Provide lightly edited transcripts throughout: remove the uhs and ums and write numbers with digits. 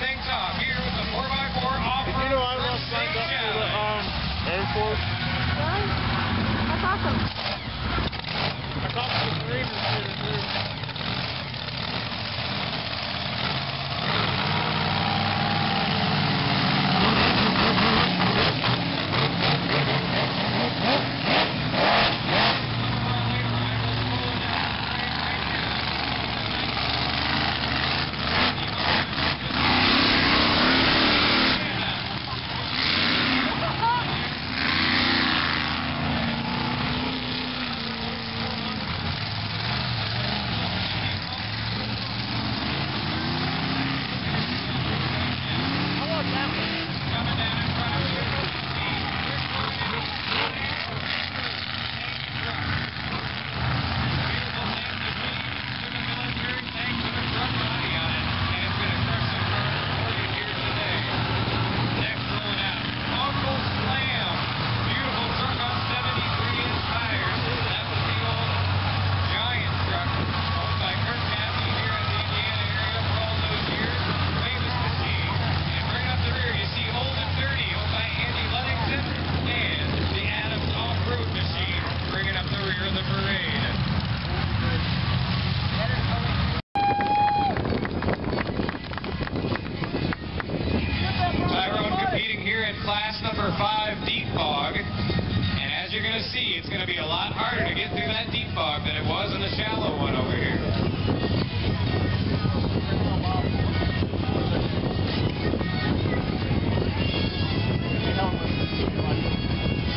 things off here with the 4x4 off-road. You know, I love signed up for the Air Force. Really? That's awesome. I talked to the Marines too. Class number 5 deep fog, and as you're going to see, it's going to be a lot harder to get through that deep fog than it was in the shallow one over here.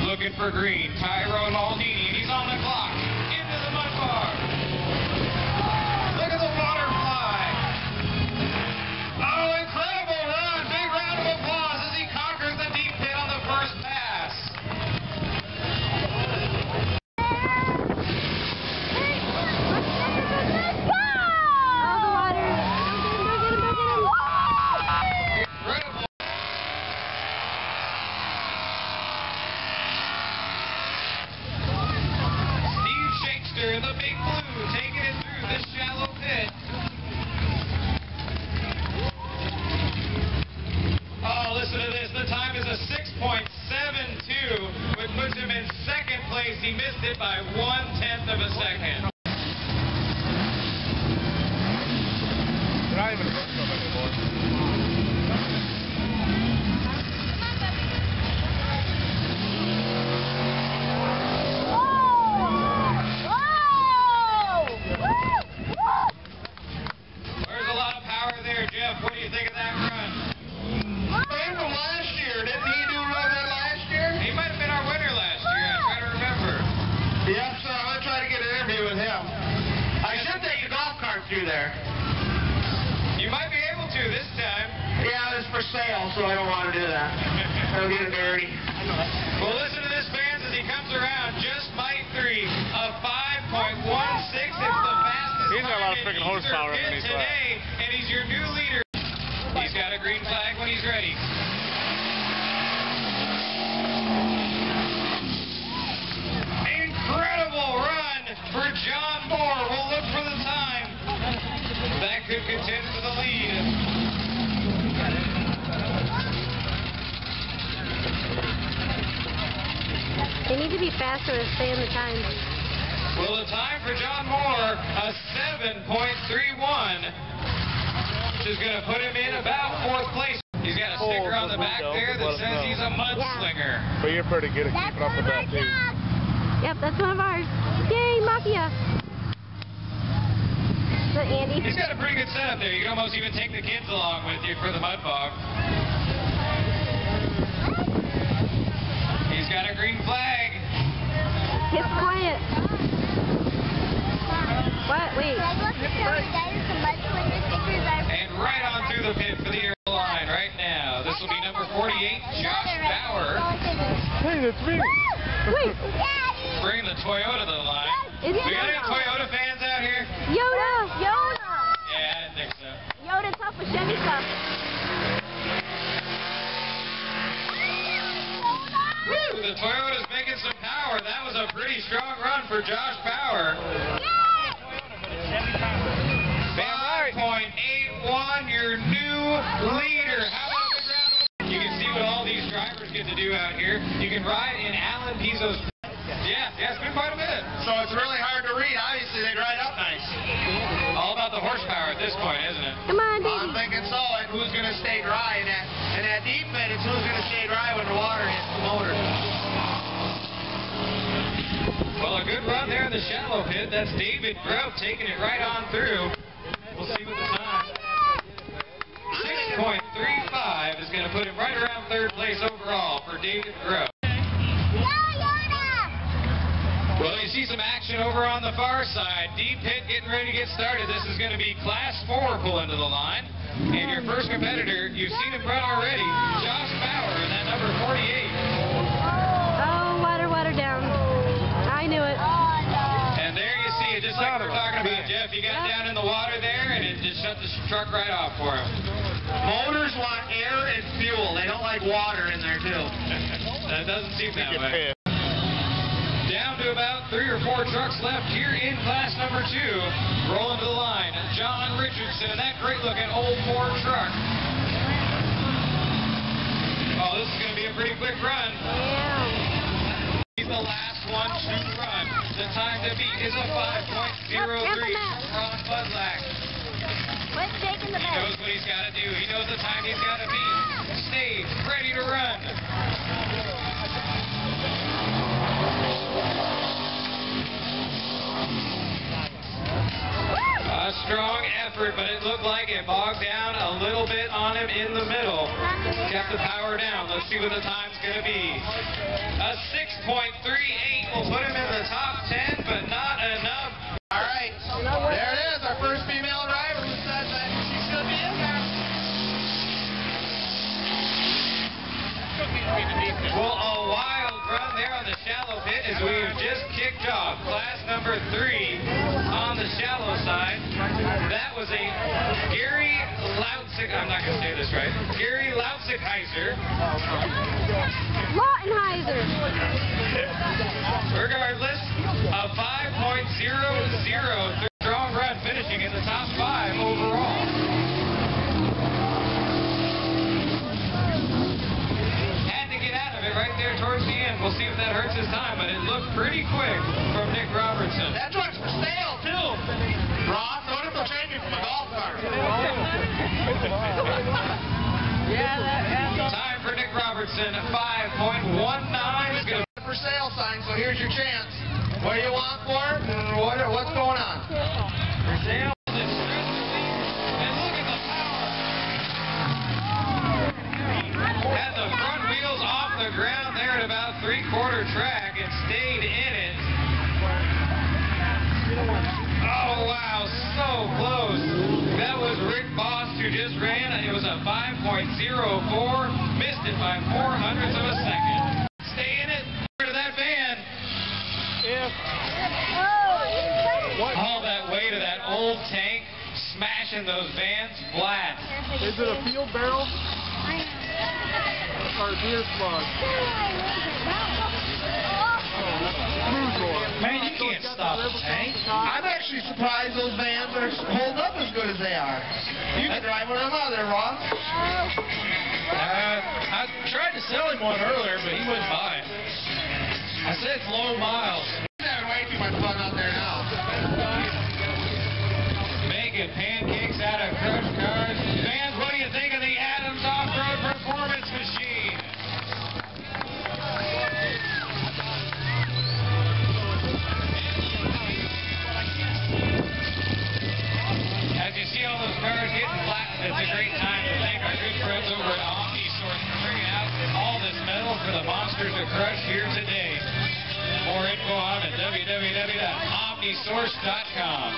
Looking for green, Tyrone Maldini, and he's on the clock, into the mud fog. Look at the water fly. Oh, incredible run, big round of applause as he conquers the deep pit on the first pass. Oh, the water. Go get him. Incredible. Steve Shakespeare in the big blue taking it through this shallow pit. Oh, listen to this. The time is a 6.72, which puts him in second place. He missed it by 1/10 of a second. They're not even a book club anymore. There's a lot of power there, Jeff. What do you think of that run? Same from last year. Didn't he do that last year? He might have been our winner last year. I'm trying to remember. Yep, so I'm going to try to get an interview with him. I should take the golf cart through there. You might be able to this time. Yeah, it's for sale, so I don't want to do that. It'll get dirty. Well, listen to this, fans, as he comes around. Just Might 3, a 5.16. It's the fastest He's got a lot of time freaking in horsepower either underneath pit today, and he's your new leader. He's got a green flag when he's ready. Incredible run for John Moore. We'll look for the time. That could contend for the lead. They need to be faster to stay in the time. Well, the time for John Moore, a 7.31, which is going to put him in about 4th place. He's got a sticker on the back there that says he's a mudslinger. But you're pretty good at keeping up with that too. Yep, that's one of ours. Yay, Mafia! Is that Andy? He's got a pretty good setup there. You can almost even take the kids along with you for the mud fog. He's got a green flag. It's quiet. What? Wait. And right on through the pit for the air line right now. This will be number 48, Josh Bauer. Hey, that's me. Wait. Bringing the Toyota to the line. It's We got any Yoda. Toyota fans out here? Yoda. Yeah, I didn't think so. Yoda tough with Chevy stuff. Woo, the Toyota's making some power. That was a pretty strong run for Josh Bauer. 5.81, your new leader. the horsepower at this point, isn't it? Come on, I'm baby. thinking so. And who's going to stay dry in that deep bed? It's who's going to stay dry when the water hits the motor. Well, a good run there in the shallow pit. That's David Grout taking it right on through. We'll see what the time. 6.35 is going to put him right around third place overall for David Grout. Well, you see some action over on the far side. Deep pit getting ready to get started. This is going to be Class 4 pulling to the line. And your first competitor, you've seen him run already, Josh Bauer, in that number 48. Oh, water down. I knew it. And there you see it, just like we were talking about, Jeff. You got down in the water there, and it just shut the truck right off for him. Motors want air and fuel. They don't like water in there, too. That doesn't seem that way. Down to about 3 or 4 trucks left here in class number 2. Rolling to the line, John Richardson, and that great-looking old Ford truck. Oh, this is going to be a pretty quick run. Yeah. He's the last one to run. The time to beat is a 5.03 from Ron Budlack. What's taking the He knows what he's got to do. He knows the time he's got to beat. Stage, ready to run. A strong effort, but it looked like it bogged down a little bit on him in the middle. Kept the power down. Let's see what the time's going to be. A 6.38 will put him in the top 10, but not enough. All right. There it is, our first female driver who said that she should be in there. Well, a wild run there on the shallow pit as we've just kicked off. Class number 3 on the shallow side. That was a Gary Lautzig, I'm not going to say this right, Gary Lautzig-Heiser. Lautenheiser. Regardless, a 5.00 strong run, finishing in the top 5 overall. Had to get out of it right there towards the end. We'll see if that hurts his time, but it looked pretty quick from Nick Robertson. That truck's for sale, too. Ross, what if they'll trade me from a golf cart? Time for Nick Robertson, 5.19 is going to For sale sign, so here's your chance. What do you want for it? And what's going on? for sale. And look at the power. Had the front wheels off the ground there at about 3/4 track and stayed in it. Oh, wow, so close. That was Rick Boss who just ran. It was a 5.04. Missed it by 0.04 of a second. Stay in it. To that van. All that weight of that old tank smashing those vans flat. Is it a field barrel or a deer slug? Man, you can't stop a tank. I'm actually surprised those vans are holding up as good as they are. You can drive one of them out of there, Ross. I tried to sell him one earlier, but he wouldn't buy it. I said it's low miles. He's having way too much fun out there now. Making pancakes out of crushed cars. Fans, what do you think of the Adams Off-Road Performance Machine? As you see all those cars getting flattened, it's a great time to thank our good friends over at OmniSource for bringing out all this metal for the monsters to crush here today. More info on at www.omnisource.com.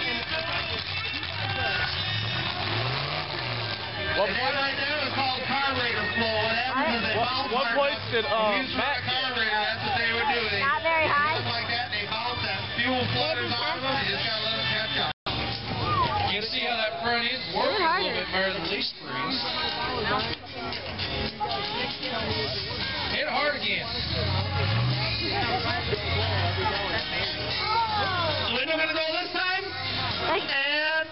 What right there is called carburetor flow. What happens is they bounce What place did use for Matt the carburetor, that's what they would do. They Not very high. just like that, they bounce that fuel flutters out of them. You just gotta let them catch up. You see how that front end's working a little bit better than leaf springs. Hit it hard again. The window gonna go this time? And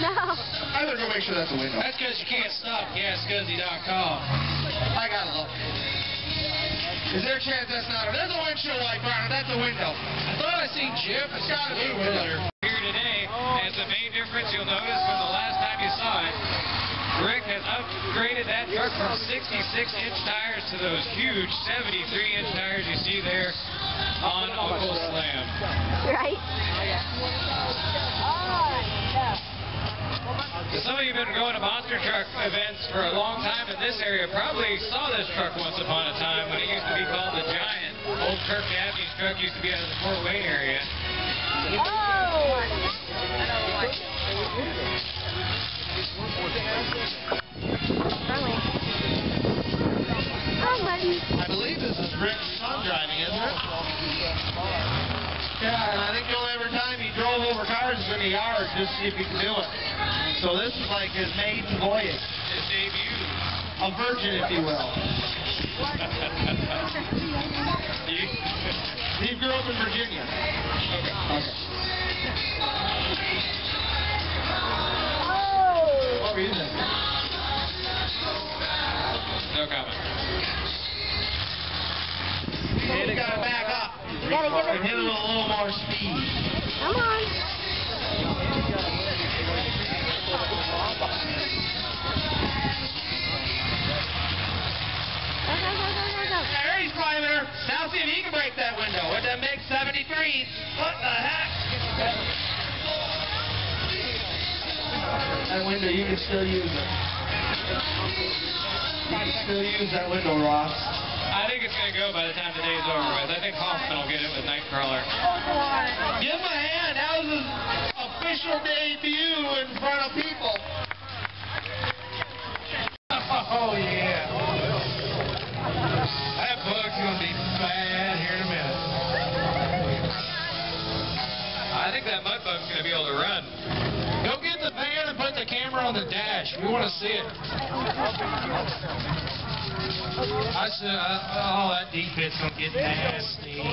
No. I better go make sure that's a window. That's because you can't stop GasGuzzy.com. I gotta look. Is there a chance that's not a... There's a windshield wiper on it. That's a window. I thought I seen Jeff. It's gotta be a window. Here here today. As the main difference you'll notice from the last time you saw it, Rick has upgraded that truck from 66-inch tires to those huge 73-inch tires you see there on Uncle Slam. Right? So some of you have been going to monster truck events for a long time in this area. Probably saw this truck once upon a time when it used to be called the Giant. Old Kirk Gaffney's truck used to be out of the Fort Wayne area. I believe this is Rick's son driving, isn't it? Yeah, and I think the only ever time he drove over cars is in the yard just to see if he could do it. So this is like his maiden voyage. His debut. A virgin, if you will. He grew up in Virginia. Okay. What were you thinking? No comment. You gotta back up. You gotta give And hit it with a little more speed. Come on. Go. There he's climbing her. Now see if he can break that window with that big 73. What the heck? That window, you can still use it. You can still use that window, Ross. I think it's going to go by the time the day's over with. I think Hoffman will get it with Nightcrawler. Give him a hand. That was his official debut in front of people. Oh, yeah. That bug's going to be bad here in a minute. I think that mud bug's going to be able to run. Go get the van and put the camera on the dash. We want to see it. I said, oh, that deep bit's going to get nasty.